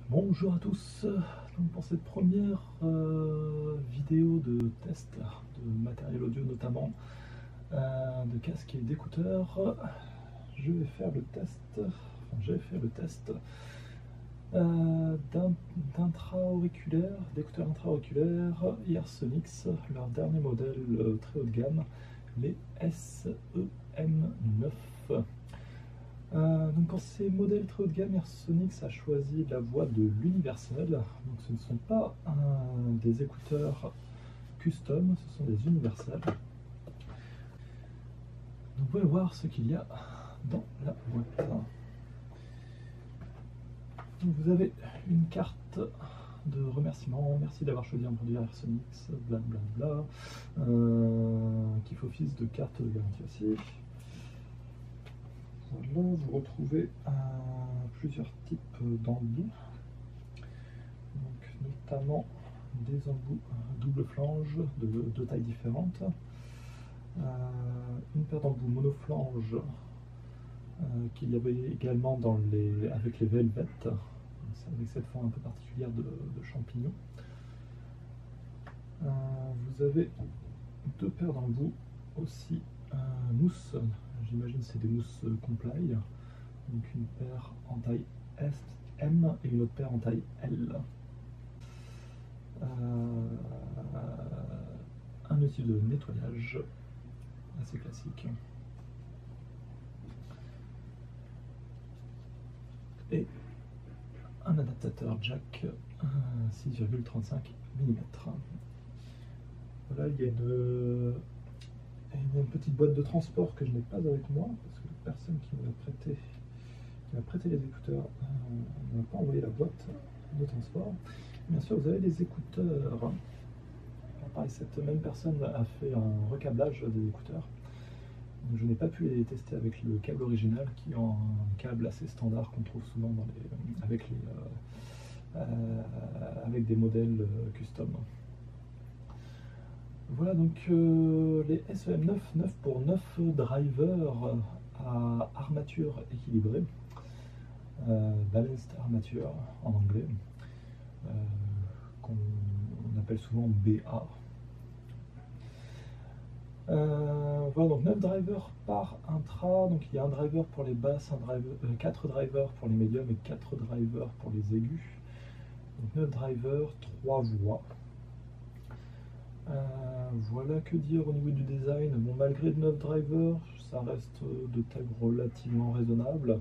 Bonjour à tous, donc pour cette première vidéo de test de matériel audio notamment, de casques et d'écouteurs, je vais faire le test, j'ai fait le test d'écouteurs intra-auriculaires Earsonix, leur dernier modèle très haut de gamme, les SEM9. Donc pour ces modèles très haut de gamme, Earsonix a choisi la voie de l'universel. Donc ce ne sont pas des écouteurs custom, ce sont des universels. Donc vous pouvez voir ce qu'il y a dans la boîte. Donc vous avez une carte de remerciement, merci d'avoir choisi un produit Earsonix, blablabla, qui fait office de carte de garantie aussi. Voilà, vous retrouvez plusieurs types d'embouts, donc notamment des embouts double flange de deux tailles différentes, une paire d'embouts monoflange qu'il y avait également avec les Velvet, avec cette forme un peu particulière de champignon. Vous avez deux paires d'embouts aussi mousse. J'imagine c'est des mousses comply, donc une paire en taille M et une autre paire en taille L. Un outil de nettoyage assez classique. Et un adaptateur jack 6,35 mm. Voilà, il y a une petite boîte de transport que je n'ai pas avec moi, parce que la personne qui m'a prêté les écouteurs ne m'a pas envoyé la boîte de transport. Bien sûr, vous avez les écouteurs. Alors, pareil, cette même personne a fait un recablage des écouteurs. Donc, je n'ai pas pu les tester avec le câble original, qui est un câble assez standard qu'on trouve souvent avec des modèles custom. Voilà donc les SEM9, 9 pour 9 drivers à armature équilibrée, balanced armature en anglais, qu'on appelle souvent BA. Voilà donc 9 drivers par intra, donc il y a un driver pour les basses, 4 drivers pour les médiums et 4 drivers pour les aigus. Donc 9 drivers, 3 voix. Voilà, que dire au niveau du design. Bon, malgré 9 drivers, ça reste de taille relativement raisonnable.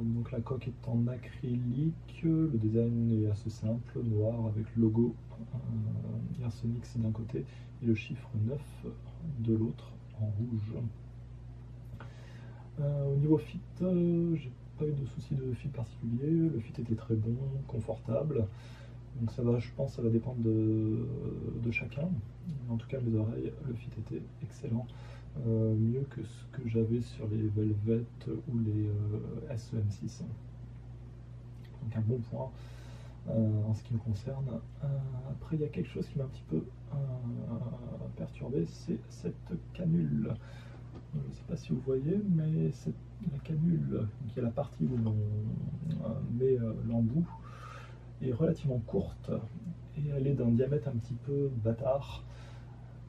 Donc la coque est en acrylique, le design est assez simple, noir avec le logo Earsonix d'un côté et le chiffre 9 de l'autre en rouge. Au niveau fit, j'ai pas eu de soucis de fit particulier, le fit était très bon, confortable. Donc ça va, je pense que ça va dépendre de chacun. En tout cas, mes oreilles, le fit était excellent. Mieux que ce que j'avais sur les Velvet ou les SEM6. Donc un bon point en ce qui me concerne. Après, il y a quelque chose qui m'a un petit peu perturbé, c'est cette canule. Je ne sais pas si vous voyez, mais la canule, qui est la partie où l'on met l'embout, est relativement courte et elle est d'un diamètre un petit peu bâtard,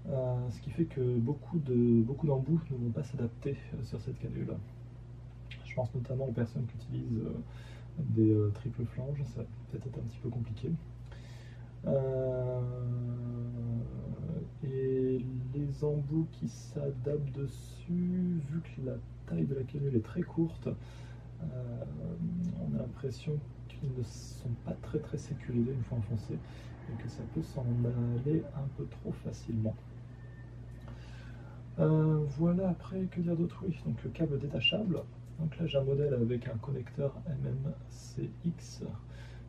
ce qui fait que beaucoup d'embouts ne vont pas s'adapter sur cette canule. Je pense notamment aux personnes qui utilisent des triples flanges, ça va peut-être être un petit peu compliqué. Et les embouts qui s'adaptent dessus, vu que la taille de la canule est très courte, on a l'impression qu'ils ne sont pas très sécurisés une fois enfoncés et que ça peut s'en aller un peu trop facilement. Voilà, après, que dire d'autre? Oui, donc le câble détachable. Donc là, j'ai un modèle avec un connecteur MMCX.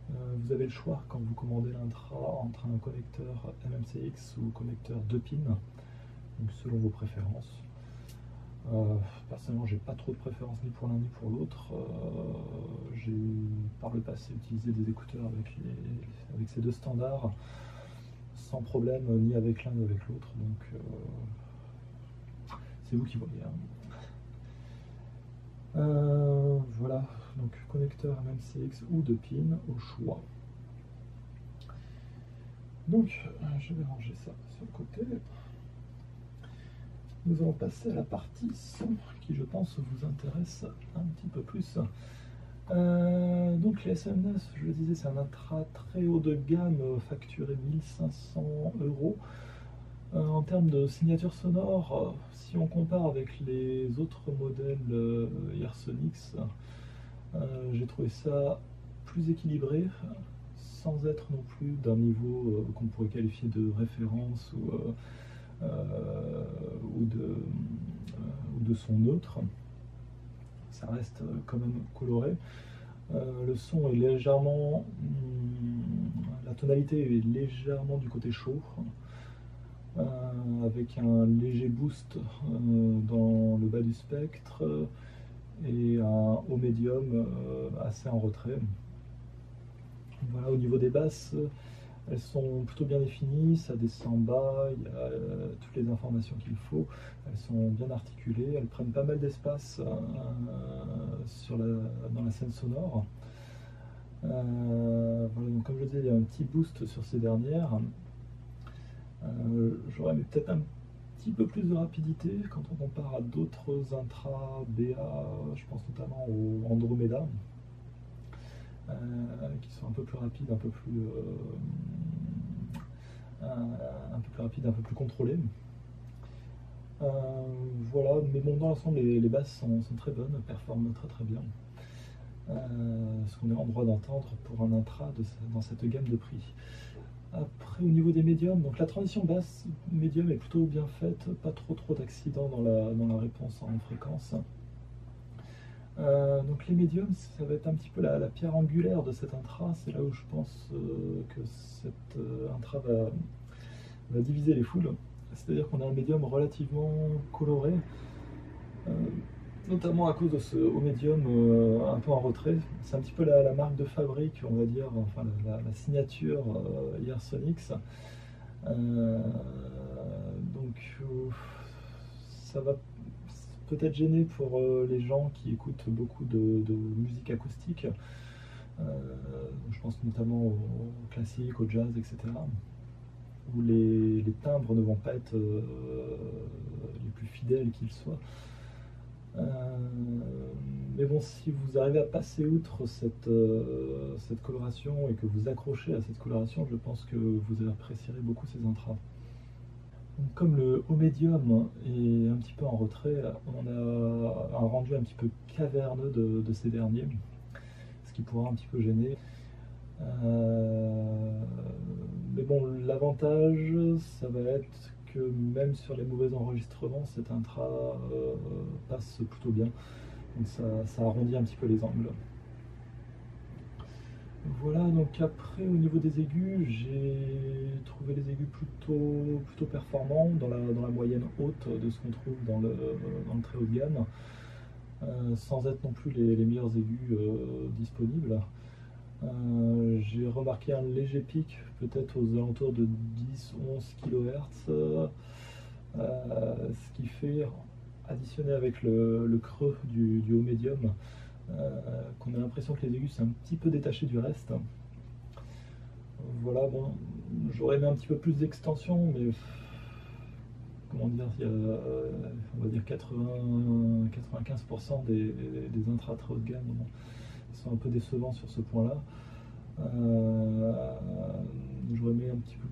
Vous avez le choix quand vous commandez l'intra entre un connecteur MMCX ou connecteur 2 pins, donc selon vos préférences. Personnellement, j'ai pas trop de préférence ni pour l'un ni pour l'autre. J'ai par le passé utilisé des écouteurs avec ces deux standards sans problème, ni avec l'un ni avec l'autre. Donc c'est vous qui voyez. Voilà, donc connecteur MCX ou de pin au choix. Donc, je vais ranger ça sur le côté. Nous allons passer à la partie son qui, je pense, vous intéresse un petit peu plus. Donc les SM9, je le disais, c'est un Intra très haut de gamme, facturé 1500 €. En termes de signature sonore, si on compare avec les autres modèles Earsonics, j'ai trouvé ça plus équilibré, sans être non plus d'un niveau qu'on pourrait qualifier de référence ou de son neutre. Ça reste quand même coloré. Le son est légèrement, la tonalité est légèrement du côté chaud, avec un léger boost dans le bas du spectre et un haut médium assez en retrait. Voilà, au niveau des basses, elles sont plutôt bien définies, ça descend bas, il y a toutes les informations qu'il faut, elles sont bien articulées, elles prennent pas mal d'espace dans la scène sonore. Voilà, donc comme je disais, il y a un petit boost sur ces dernières. J'aurais peut-être un petit peu plus de rapidité quand on compare à d'autres Intra BA, je pense notamment au Andromeda, qui sont un peu plus rapides, un peu plus rapide, un peu plus contrôlé. Voilà, mais bon, dans l'ensemble, les basses sont très bonnes, performent très bien. Ce qu'on est en droit d'entendre pour un intra dans cette gamme de prix. Après, au niveau des médiums, donc la transition basse-médium est plutôt bien faite, pas trop d'accidents dans la réponse en fréquence. Donc les médiums, ça va être un petit peu la pierre angulaire de cet intra, c'est là où je pense que cet intra va diviser les foules. C'est-à-dire qu'on a un médium relativement coloré, notamment à cause de ce haut médium un peu en retrait. C'est un petit peu la marque de fabrique, on va dire, enfin la signature Earsonics. Donc ça va peut-être gêner pour les gens qui écoutent beaucoup de musique acoustique. Je pense notamment au classique, au jazz, etc. Où les timbres ne vont pas être les plus fidèles qu'ils soient. Mais bon, si vous arrivez à passer outre cette coloration et que vous accrochez à cette coloration, je pense que vous apprécierez beaucoup ces intras. Donc, comme le haut médium est un petit peu en retrait, on a un rendu un petit peu caverneux de ces derniers, ce qui pourra un petit peu gêner. Mais bon, l'avantage, ça va être que même sur les mauvais enregistrements, cet intra passe plutôt bien. Donc ça arrondit un petit peu les angles. Voilà, donc après au niveau des aigus, j'ai trouvé les aigus plutôt performants dans la moyenne haute de ce qu'on trouve dans le très haut de gamme, sans être non plus les meilleurs aigus disponibles. J'ai remarqué un léger pic, peut-être aux alentours de 10-11 kHz, ce qui fait, additionné avec le creux du haut médium, qu'on a l'impression que les aigus sont un petit peu détachés du reste. Voilà, bon, j'aurais aimé un petit peu plus d'extension, mais comment dire, il y a, on va dire 95% des intras très haut de gamme sont un peu décevants sur ce point-là. J'aurais aimé un petit peu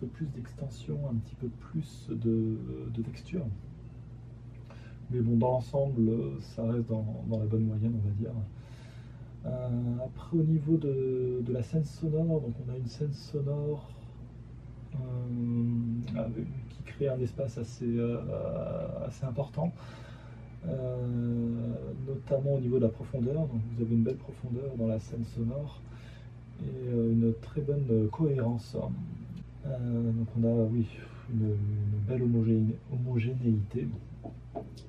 plus d'extension, un petit peu plus de texture. Mais bon, dans l'ensemble, ça reste dans la bonne moyenne, on va dire. Après, au niveau de la scène sonore, donc on a une scène sonore qui crée un espace assez important, notamment au niveau de la profondeur. Donc vous avez une belle profondeur dans la scène sonore et une très bonne cohérence. Donc on a, oui, une belle homogénéité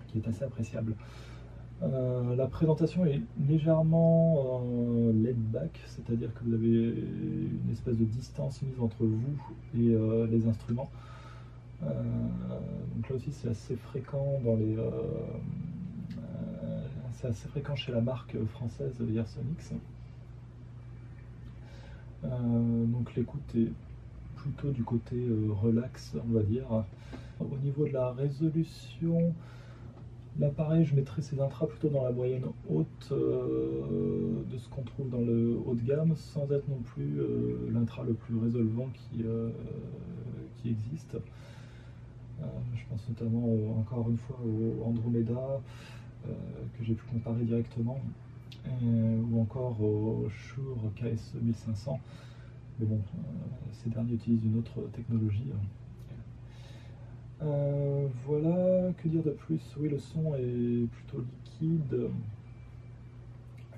qui est assez appréciable. La présentation est légèrement laid back, c'est-à-dire que vous avez une espèce de distance mise entre vous et les instruments. Donc là aussi c'est assez fréquent dans les c'est assez fréquent chez la marque française Earsonics. Donc l'écoute est plutôt du côté relax, on va dire. Au niveau de la résolution, là pareil, je mettrai ces intras plutôt dans la moyenne haute de ce qu'on trouve dans le haut de gamme, sans être non plus l'intra le plus résolvant qui existe. Je pense notamment encore une fois au Andromeda que j'ai pu comparer directement, ou encore au Shure KS 1500. Mais bon, ces derniers utilisent une autre technologie. Voilà, que dire de plus? Oui, le son est plutôt liquide.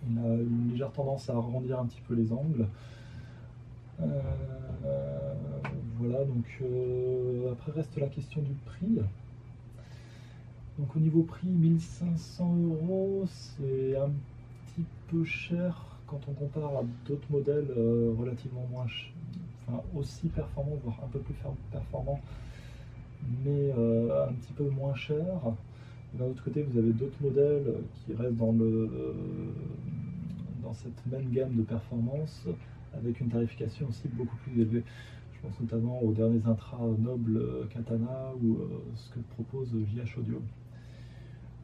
Il a une légère tendance à arrondir un petit peu les angles. Voilà, donc après reste la question du prix. Donc au niveau prix, 1500 €, c'est un petit peu cher quand on compare à d'autres modèles relativement moins enfin, aussi performants, voire un peu plus performants, mais un petit peu moins cher. D'un autre côté, vous avez d'autres modèles qui restent dans cette même gamme de performance, avec une tarification aussi beaucoup plus élevée. Je pense notamment aux derniers intras Noble Katana ou ce que propose JH Audio.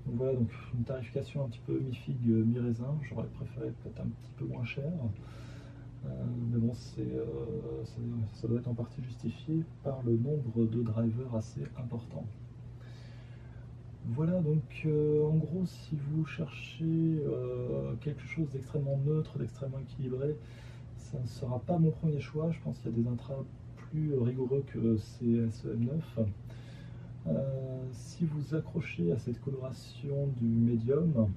Donc voilà, donc une tarification un petit peu mi-figue, mi-raisin. J'aurais préféré peut-être un petit peu moins cher. Mais bon, ça doit être en partie justifié par le nombre de drivers assez important. Voilà, donc en gros, si vous cherchez quelque chose d'extrêmement neutre, d'extrêmement équilibré, ça ne sera pas mon premier choix. Je pense qu'il y a des intras plus rigoureux que ces SEM9. Si vous accrochez à cette coloration du médium,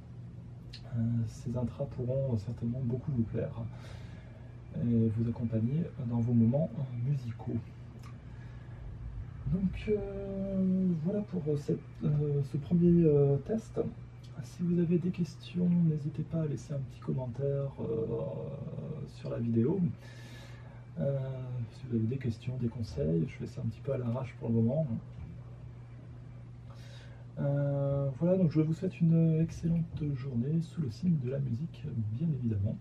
ces intras pourront certainement beaucoup vous plaire et vous accompagner dans vos moments musicaux. Donc voilà pour ce premier test. Si vous avez des questions, n'hésitez pas à laisser un petit commentaire sur la vidéo. Si vous avez des questions, des conseils, je fais ça un petit peu à l'arrache pour le moment. Voilà, donc je vous souhaite une excellente journée sous le signe de la musique, bien évidemment.